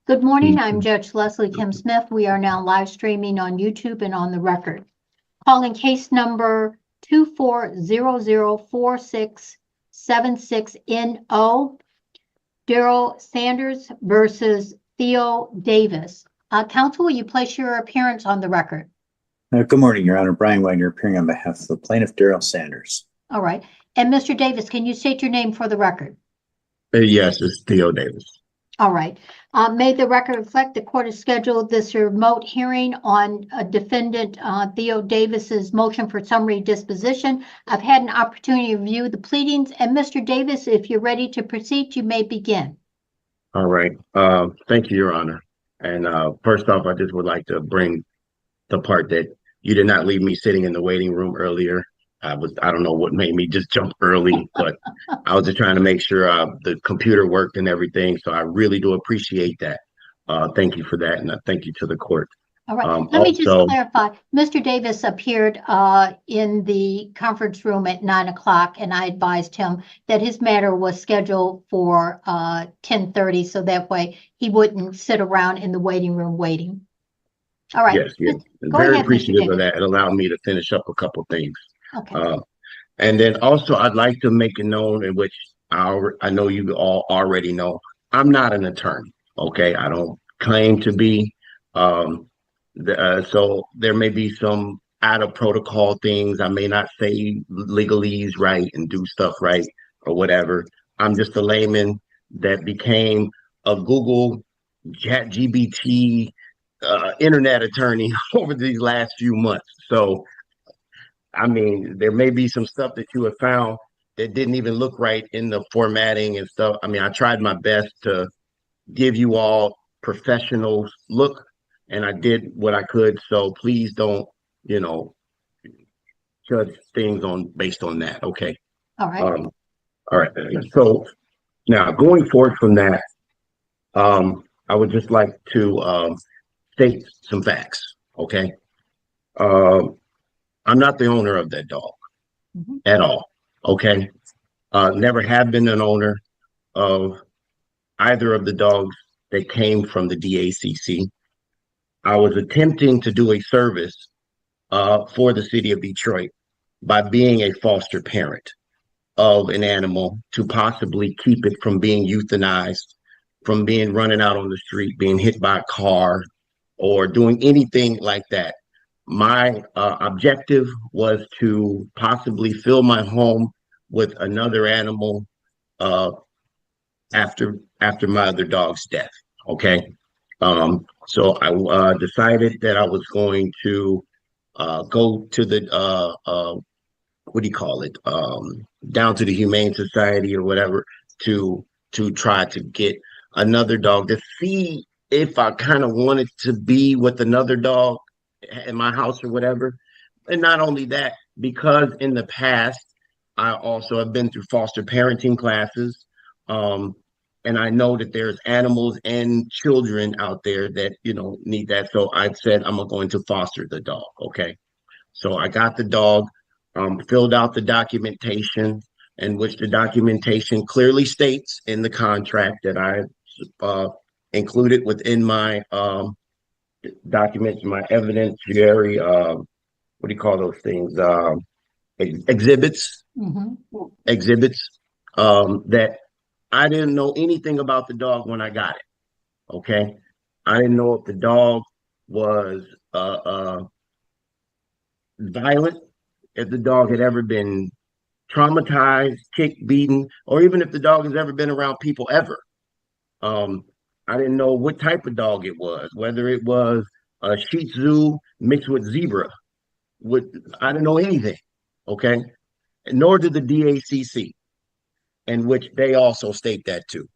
Good morning. I'm Judge Leslie Kim Smith. We are now live streaming on YouTube and on the record. Calling case number 24004676NO, Daryl Sanders versus Theo Davis. Counsel, will you place your appearance on the record? Good morning, Your Honor. Brian Wagner appearing on behalf of the plaintiff, Daryl Sanders. All right. And Mr. Davis, can you state your name for the record? Yes, it's Theo Davis. All right. May the record reflect the court has scheduled this remote hearing on defendant Theo Davis's motion for summary disposition. I've had an opportunity to review the pleadings. And Mr. Davis, if you're ready to proceed, you may begin. All right. Thank you, Your Honor. And first off, I just would like to bring the part that you did not leave me sitting in the waiting room earlier. I don't know what made me just jump early, but I was just trying to make sure the computer worked and everything. So I really do appreciate that. Thank you for that. And thank you to the court. All right. Let me just clarify. Mr. Davis appeared in the conference room at 9 o'clock, and I advised him that his matter was scheduled for 10:30, so that way he wouldn't sit around in the waiting room waiting. All right. Yes. Very appreciative of that. It allowed me to finish up a couple things. Okay. And then also, I'd like to make it known, in which I know you all already know, I'm not an attorney. Okay, I don't claim to be. So there may be some out of protocol things. I may not say legalese right and do stuff right or whatever. I'm just a layman that became a Google ChatGPT internet attorney over these last few months. So I mean, there may be some stuff that you have found that didn't even look right in the formatting and stuff. I mean, I tried my best to give you all professional look, and I did what I could. So please don't, judge things based on that. Okay. All right. All right. So now going forward from that, I would just like to state some facts. Okay. I'm not the owner of that dog at all. Okay. Never have been an owner of either of the dogs that came from the DACC. I was attempting to do a service for the city of Detroit by being a foster parent of an animal to possibly keep it from being euthanized, from being running out on the street, being hit by a car, or doing anything like that. My objective was to possibly fill my home with another animal after my other dog's death. Okay. So I decided that I was going to go to the down to the Humane Society or whatever to try to get another dog to see if I kind of wanted to be with another dog in my house or whatever. And not only that, because in the past I also have been through foster parenting classes, and I know that there's animals and children out there that need that. So I said I'm going to foster the dog. Okay, so I got the dog, filled out the documentation, in which the documentation clearly states in the contract that I included within my documents, my evidentiary, what do you call those things? Exhibits, that I didn't know anything about the dog when I got it. Okay. I didn't know if the dog was violent, if the dog had ever been traumatized, kicked, beaten, or even if the dog has ever been around people ever. I didn't know what type of dog it was, whether it was a Shih Tzu mixed with zebra. I didn't know anything, okay? Nor did the DACC, in which they also state that too.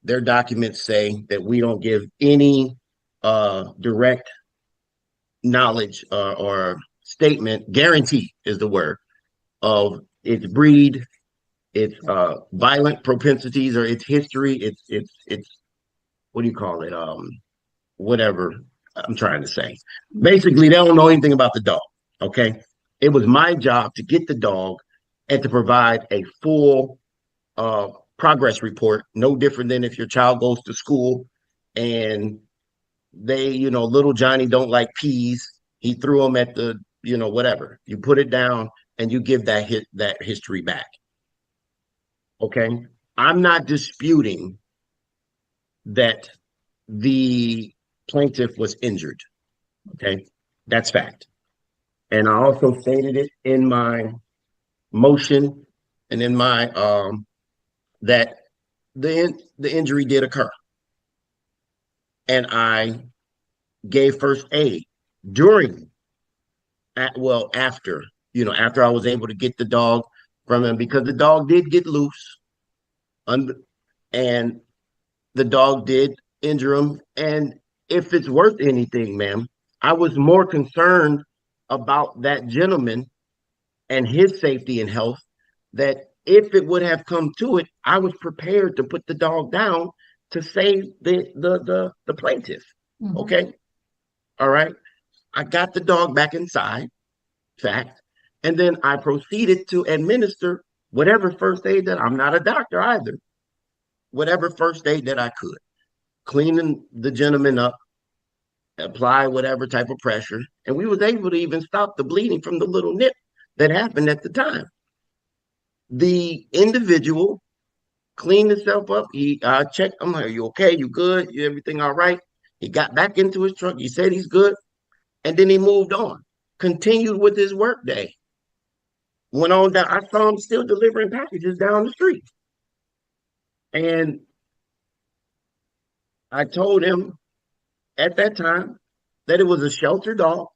Their documents say that we don't give any direct knowledge or statement, guarantee is the word, of its breed, its violent propensities, or its history, its what do you call it? Whatever I'm trying to say. Basically, they don't know anything about the dog. Okay. It was my job to get the dog and to provide a full progress report, no different than if your child goes to school and they, little Johnny don't like peas. He threw them at the, whatever. You put it down and you give that history back. Okay. I'm not disputing that the plaintiff was injured. Okay. That's fact. And I also stated it in my motion and in my that the injury did occur. And I gave first aid during after after I was able to get the dog from him, because the dog did get loose and the dog did injure him. And if it's worth anything, ma'am, I was more concerned about that gentleman and his safety and health, that if it would have come to it, I was prepared to put the dog down to save the plaintiff. Mm-hmm. Okay. All right. I got the dog back inside, fact, and then I proceeded to administer whatever first aid that, I'm not a doctor either, whatever first aid that I could, cleaning the gentleman up, apply whatever type of pressure, and we was able to even stop the bleeding from the little nip that happened at the time. The individual cleaned himself up. I checked. I'm like, "Are you okay? You good? You everything all right?" He got back into his truck. He said he's good. And then he moved on, continued with his work day. Went on down. I saw him still delivering packages down the street. And I told him at that time that it was a shelter dog.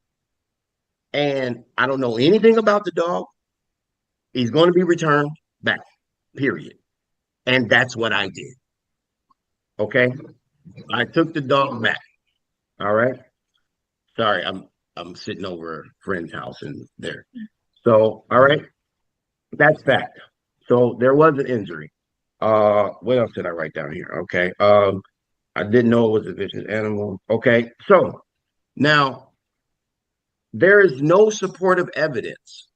And I don't know anything about the dog. He's going to be returned back, period. And that's what I did. Okay. I took the dog back. All right. Sorry, I'm sitting over a friend's house in there. So, all right, that's fact. So there was an injury. What else did I write down here? Okay. I didn't know it was a vicious animal. Okay. So now there is no supportive evidence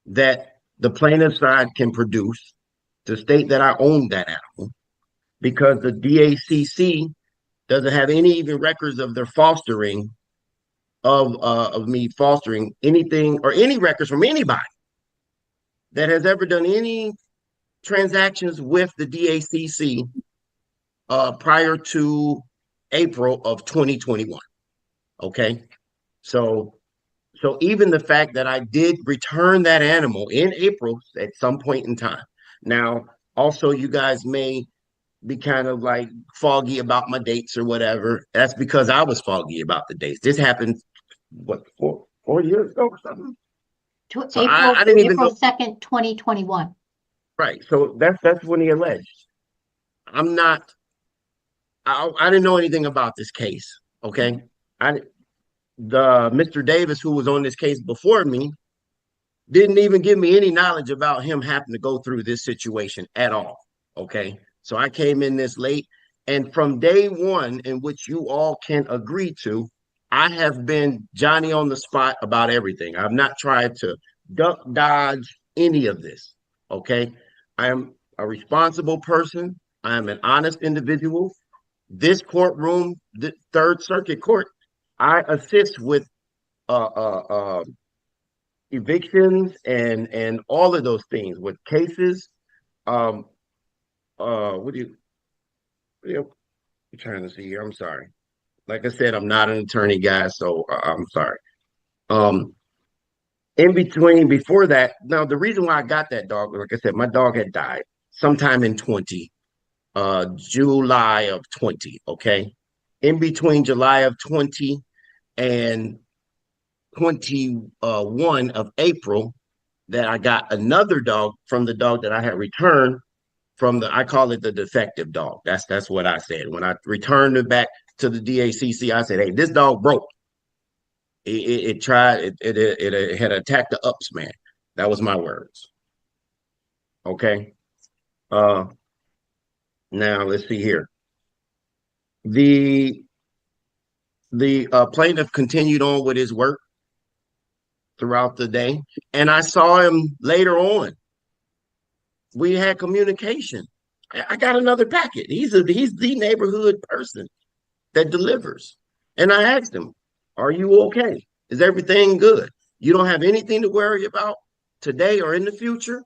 that the plaintiff's side can produce to state that I owned that animal, because the DACC doesn't have any even records of their fostering, of me fostering anything, or any records from anybody that has ever done any transactions with the DACC prior to April of 2021. Okay. So even the fact that I did return that animal in April at some point in time. Now, also, you guys may be kind of like foggy about my dates or whatever. That's because I was foggy about the dates. This happened, what, 4 years ago or something? So I didn't even April 2nd, 2021. Right. So that's when he alleged. I didn't know anything about this case. Okay. Mr. Davis, who was on this case before me, didn't even give me any knowledge about him having to go through this situation at all. Okay. So I came in this late, and from day one, in which you all can agree to, I have been Johnny on the spot about everything. I've not tried to duck, dodge any of this. Okay. I am a responsible person. I am an honest individual. This courtroom, the Third Circuit Court, I assist with evictions and all of those things, with cases. What are you trying to see here? I'm sorry. Like I said, I'm not an attorney, guys, so I'm sorry. In between, before that, now the reason why I got that dog, like I said, my dog had died sometime in July of 20. Okay. In between July of 20 and 21 of April, that I got another dog from the dog that I had returned from I call it the defective dog. That's what I said. When I returned it back to the DACC, I said, "Hey, this dog broke. It had attacked the ups, man." That was my words. Okay. Now let's see here. The plaintiff continued on with his work throughout the day, and I saw him later on. We had communication. I got another packet. He's the neighborhood person. that delivers. And I asked him, are you okay? Is everything good? You don't have anything to worry about today or in the future?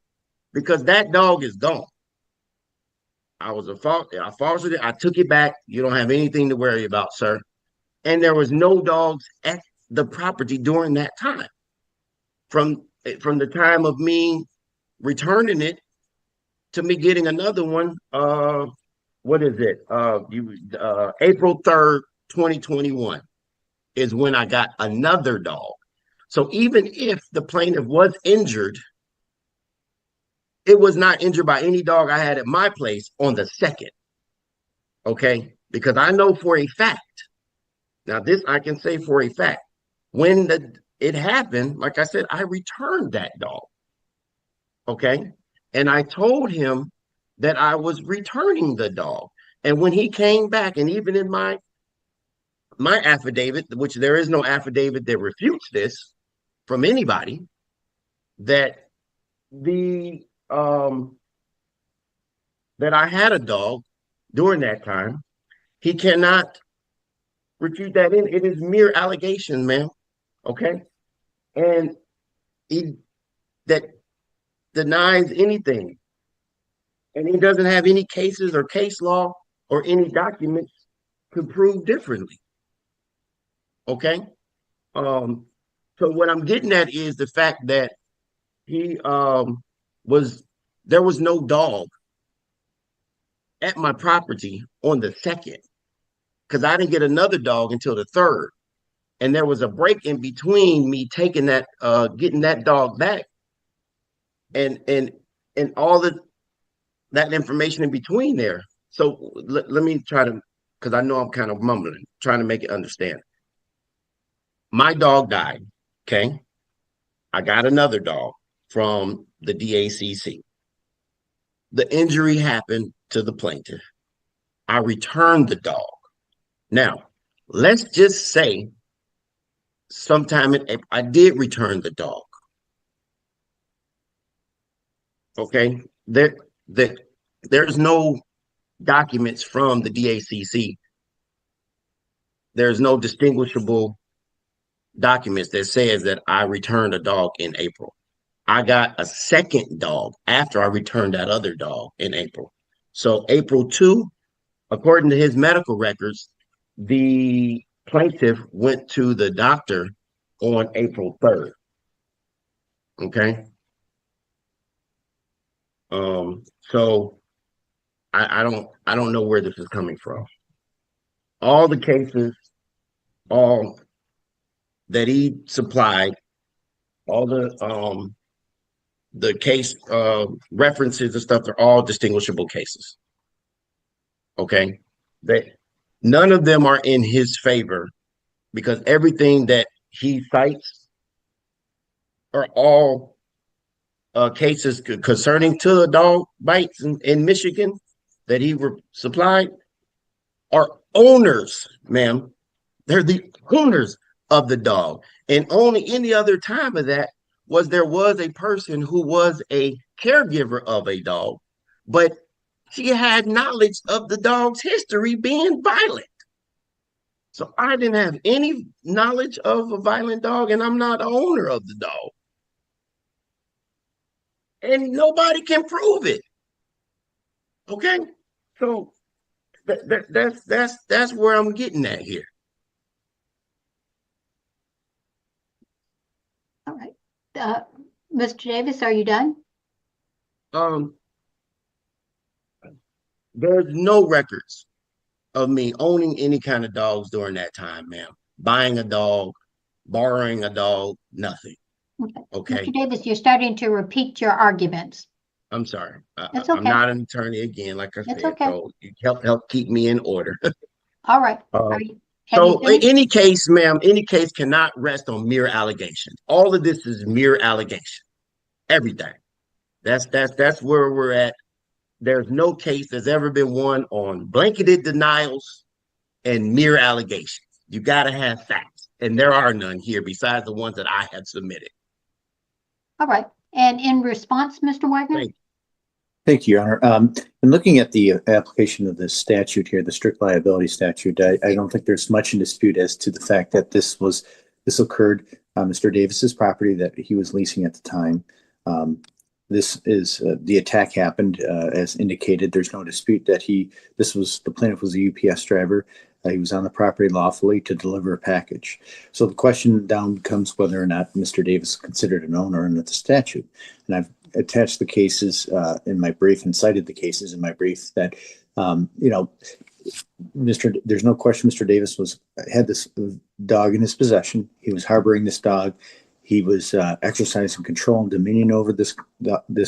Because that dog is gone. I fostered it. I took it back. You don't have anything to worry about, sir. And there was no dogs at the property during that time. From the time of me returning it to me getting another one, what is it? April 3rd, 2021 is when I got another dog. So even if the plaintiff was injured, it was not injured by any dog I had at my place on the 2nd. Okay? Because I know for a fact, now this I can say for a fact, when it happened, like I said, I returned that dog. Okay? And I told him that I was returning the dog. And when he came back, and even in my affidavit, which there is no affidavit that refutes this from anybody, that that I had a dog during that time, he cannot refute that. It is mere allegation, man. Okay? And he that denies anything. And he doesn't have any cases or case law or any documents to prove differently. Okay? So what I'm getting at is the fact that there was no dog at my property on the 2nd, because I didn't get another dog until the 3rd. And there was a break in between me taking that, getting that dog back, and all that information in between there. So let me try to, because I know I'm kind of mumbling, trying to make it understand. My dog died. Okay. I got another dog from the DACC. The injury happened to the plaintiff. I returned the dog. Now, let's just say sometime in April, I did return the dog. Okay. There's no documents from the DACC. There's no distinguishable documents that says that I returned a dog in April. I got a second dog after I returned that other dog in April. So April 2, according to his medical records, the plaintiff went to the doctor on April 3rd. Okay. So I don't know where this is coming from. All the cases, all that he supplied, all the case references and stuff are all distinguishable cases. Okay, that none of them are in his favor, because everything that he cites are all cases concerning to the dog bites in Michigan that he supplied are owners, ma'am. They're the owners of the dog. And only any other time of that was there was a person who was a caregiver of a dog, but she had knowledge of the dog's history being violent. So I didn't have any knowledge of a violent dog, and I'm not the owner of the dog. And nobody can prove it. Okay? So that's where I'm getting at here. All right. Mr. Davis, are you done? There's no records of me owning any kind of dogs during that time, ma'am. Buying a dog, borrowing a dog, nothing. Okay. Mr. Davis, you're starting to repeat your arguments. I'm sorry. It's okay. I'm not an attorney again, like I said. Okay. So you help keep me in order. All right. So in any case, ma'am, any case cannot rest on mere allegations. All of this is mere allegation. Everything. That's where we're at. There's no case that's ever been won on blanketed denials and mere allegations. You got to have facts, and there are none here besides the ones that I have submitted. All right. And in response, Mr. Wagner? Thank you. Thank you, Your Honor. In looking at the application of the statute here, the strict liability statute, I don't think there's much in dispute as to the fact that this occurred on Mr. Davis's property that he was leasing at the time. The attack happened as indicated. There's no dispute that the plaintiff was a UPS driver. He was on the property lawfully to deliver a package. So the question down comes whether or not Mr. Davis is considered an owner under the statute. And I've attached the cases in my brief and cited the cases in my brief that, there's no question Mr. Davis had this dog in his possession. He was harboring this dog. He was exercising control and dominion over this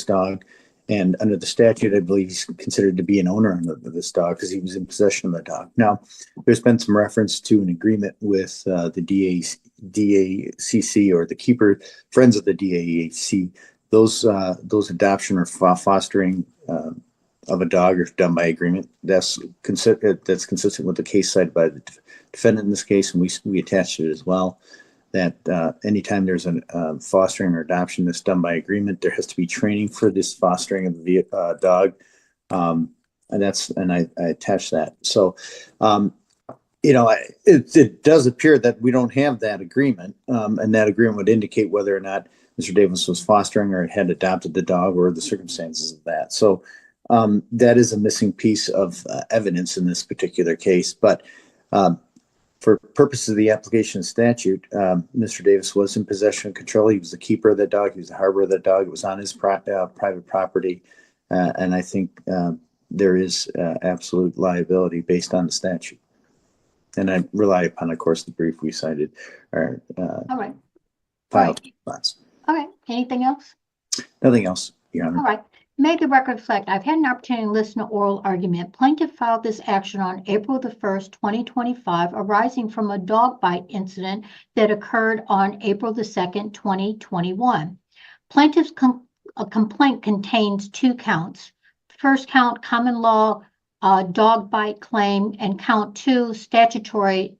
dog. And under the statute, I believe he's considered to be an owner of this dog because he was in possession of the dog. Now, there's been some reference to an agreement with the DACC or the keeper, friends of the DACC. Those adoption or fostering of a dog are done by agreement. That's consistent with the case cited by the defendant in this case, and we attached it as well. That anytime there's a fostering or adoption that's done by agreement, there has to be training for this fostering of the dog, and I attach that. So, it does appear that we don't have that agreement, and that agreement would indicate whether or not Mr. Davis was fostering or had adopted the dog or the circumstances of that. So, that is a missing piece of evidence in this particular case, but. For purposes of the application statute, Mr. Davis was in possession and control. He was the keeper of the dog. He was the harborer of the dog. It was on his private property. And I think there is absolute liability based on the statute. And I rely upon, of course, the brief we cited. All right. Filed. All right. Anything else? Nothing else, Your Honor. All right. May the record reflect, I've had an opportunity to listen to oral argument. Plaintiff filed this action on April the 1st, 2025, arising from a dog bite incident that occurred on April the 2nd, 2021. Plaintiff's complaint contains 2 counts. First count, common law dog bite claim, and count 2, statutory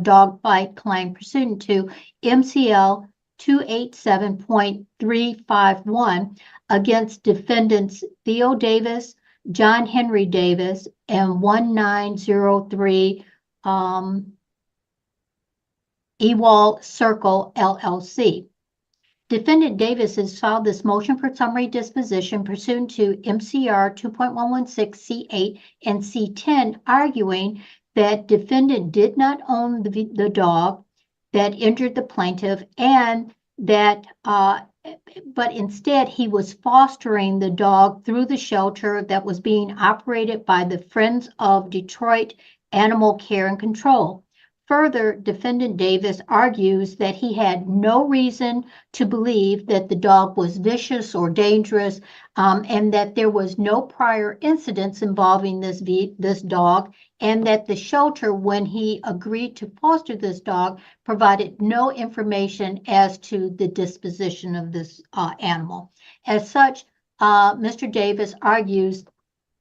dog bite claim pursuant to MCL 287.351 against defendants Theo Davis, John Henry Davis, and 1903 Ewald Circle LLC. Defendant Davis has filed this motion for summary disposition pursuant to MCR 2.116 C8 and C10, arguing that defendant did not own the dog that injured the plaintiff, and that but instead he was fostering the dog through the shelter that was being operated by the Friends of Detroit Animal Care and Control. Further, defendant Davis argues that he had no reason to believe that the dog was vicious or dangerous, and that there was no prior incidents involving this dog, and that the shelter, when he agreed to foster this dog, provided no information as to the disposition of this animal. As such, Mr. Davis argues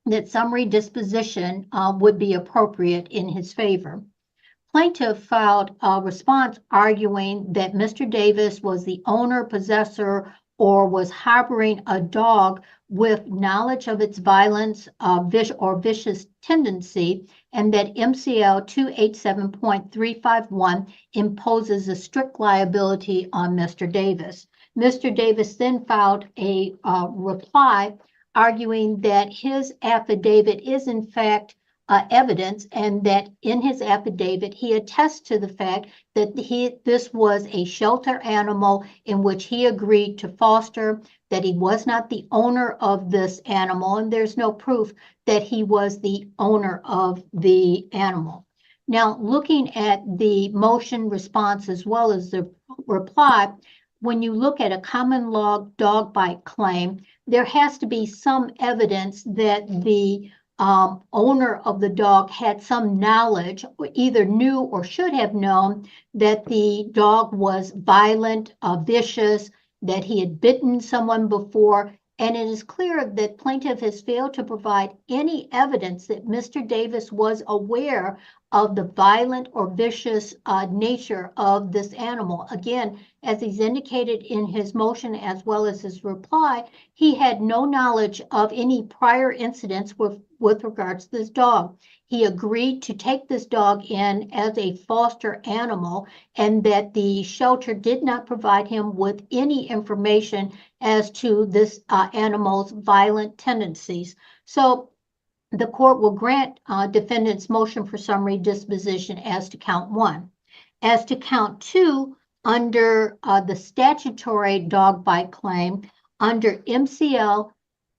that summary disposition would be appropriate in his favor. Plaintiff filed a response arguing that Mr. Davis was the owner, possessor, or was harboring a dog with knowledge of its violence or vicious tendency, and that MCL 287.351 imposes a strict liability on Mr. Davis. Mr. Davis then filed a reply arguing that his affidavit is in fact evidence, and that in his affidavit he attests to the fact that this was a shelter animal in which he agreed to foster, that he was not the owner of this animal, and there's no proof that he was the owner of the animal. Now, looking at the motion response as well as the reply, when you look at a common law dog bite claim, there has to be some evidence that the owner of the dog had some knowledge, or either knew or should have known, that the dog was violent, vicious, that he had bitten someone before. And it is clear that plaintiff has failed to provide any evidence that Mr. Davis was aware of the violent or vicious nature of this animal. Again, as he's indicated in his motion as well as his reply, he had no knowledge of any prior incidents with regards to this dog. He agreed to take this dog in as a foster animal, and that the shelter did not provide him with any information as to this animal's violent tendencies. So the court will grant defendant's motion for summary disposition as to count 1. As to count 2, under the statutory dog bite claim, under MCL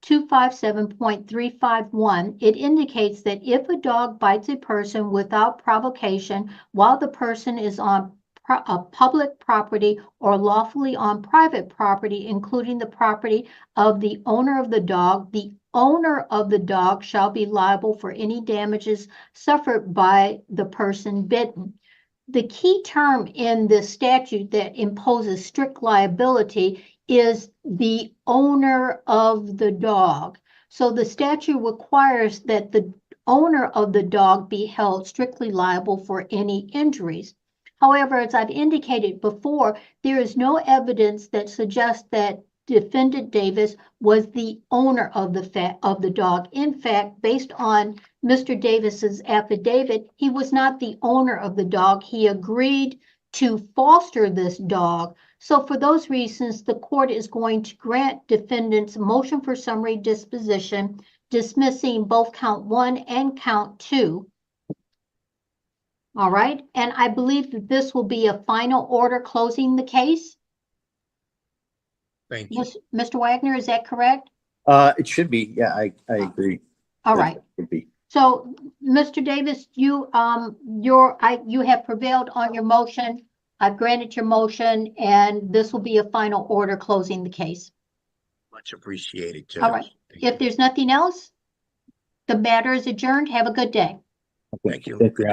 257.351, it indicates that if a dog bites a person without provocation while the person is on public property or lawfully on private property, including the property of the owner of the owner of the dog shall be liable for any damages suffered by the person bitten. The key term in this statute that imposes strict liability is the owner of the dog. So the statute requires that the owner of the dog be held strictly liable for any injuries. However, as I've indicated before, there is no evidence that suggests that Defendant Davis was the owner of the dog. In fact, based on Mr. Davis's affidavit, he was not the owner of the dog. He agreed to foster this dog. So for those reasons, the court is going to grant defendant's motion for summary disposition, dismissing both count 1 and count 2. All right, and I believe that this will be a final order closing the case. Thank you. Mr. Wagner, is that correct? It should be. Yeah, I agree. All right. It should be. So, Mr. Davis, you have prevailed on your motion. I've granted your motion, and this will be a final order closing the case. Much appreciated, Judge. All right. If there's nothing else, the matter is adjourned. Have a good day. Thank you. Thank you.